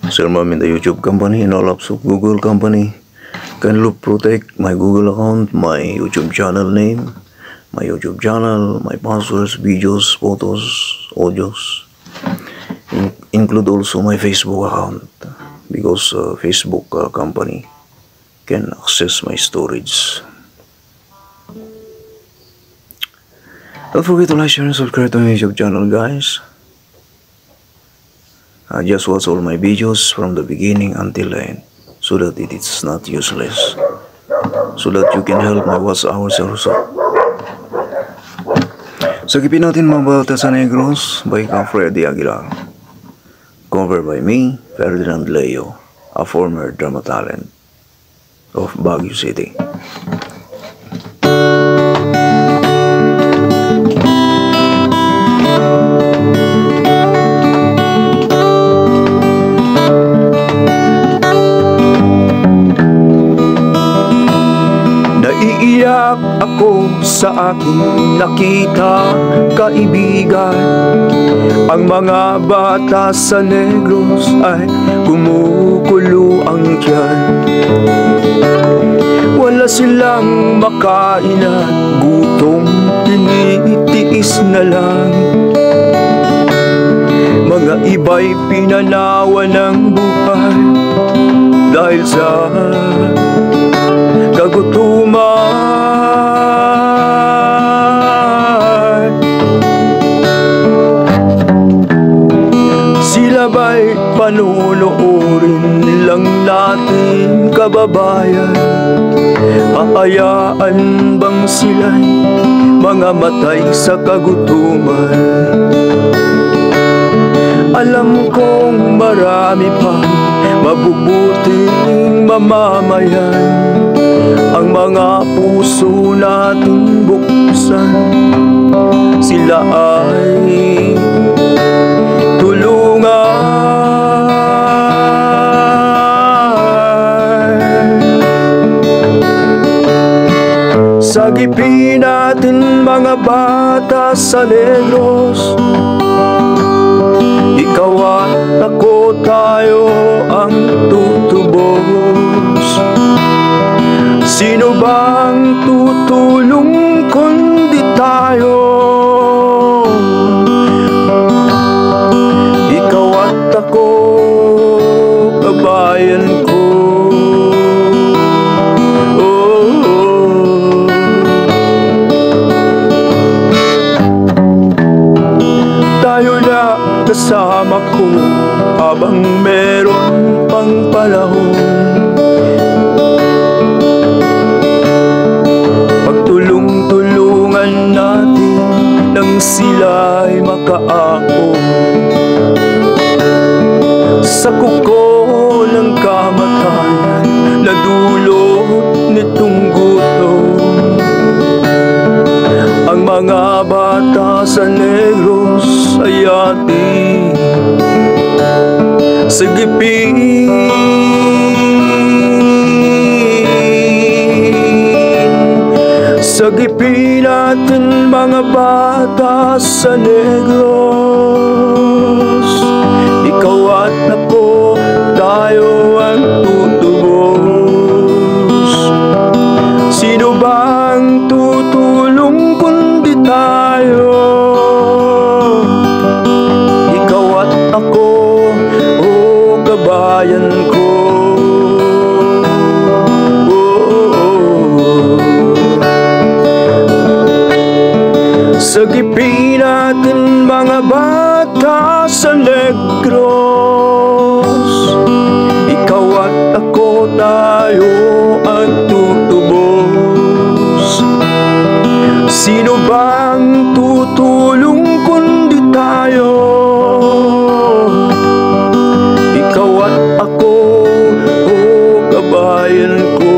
Sir Ma'am in the YouTube company and all apps of Google company. Kindly protect my Google account, my YouTube channel name, my YouTube channel, my passwords, videos, photos, audios. Include also my Facebook account because Facebook company can access my storage. Don't forget to like, share, and subscribe to my YouTube channel, guys. Just watch all my videos from the beginning until the end so that it is not useless. So that you can help my watch hours also. Sagipin natin mga Bata sa Negros by Freddy Aguilar. Covered by me, Ferdinand Leo, a former drama talent of Baguio City. Naiiyak ako sa aking nakita, kaibigan. Ang mga bata sa Negros ay kumukulo ang tiyan. Wala silang makain at gutom tinitiis na lang. Mga iba'y pinanawan ng buhay dahil sa kagutuman. Sila ba'y panunuorin lang natin, kababayan? Paayaan bang sila'y mga matay sa kagutuman? Alam kong marami pang mabubuting mamamayan ang mga puso natin buksan. Sila ay tulungan. Sagipin natin mga bata sa Negros. Ikaw at ako, tayo ang tutubos. Sino bang tutulong kundi tayo? Ikaw at ako, kabayan ko. Tayo na kasama ko habang meron pang panahon. Pagtulong-tulungan natin nang sila'y makaahon sa kuko ng kamatayan na dulot nitong gutom. Ang mga bata sa Negros ay ating sagipin. Sagipin natin mga bata sa Negros. Ikaw at ako, tayo ang tutubos. Sino bang tutulong kundi tayo? Ikaw at ako, o kabayan ko. Sagipin natin mga bata sa Negros. Ikaw at ako, tayo ang tutubos. Sino bang tutulong kundi tayo? Ikaw at ako, o kabayan ko.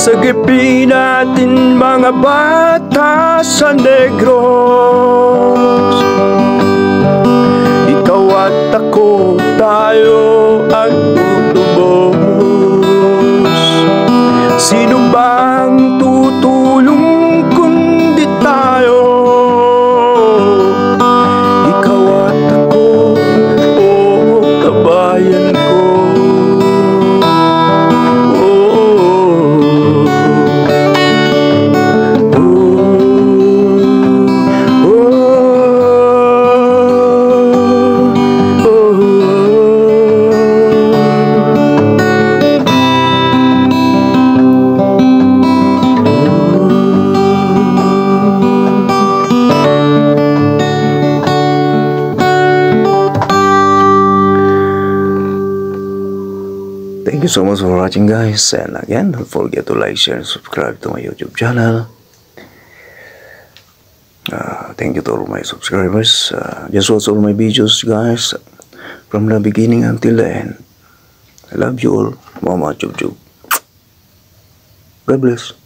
Sagipin natin mga bata sa Negros. Ikaw at ako, tayo ang tutubos. Sino bang tutulong kundi tayo? you so much for watching, guys. And again, don't forget to like, share, and subscribe to my YouTube channel. Thank you to all my subscribers. Just watch all my videos, guys, from the beginning until the end. I love you all. Mama Chub Chub. God bless.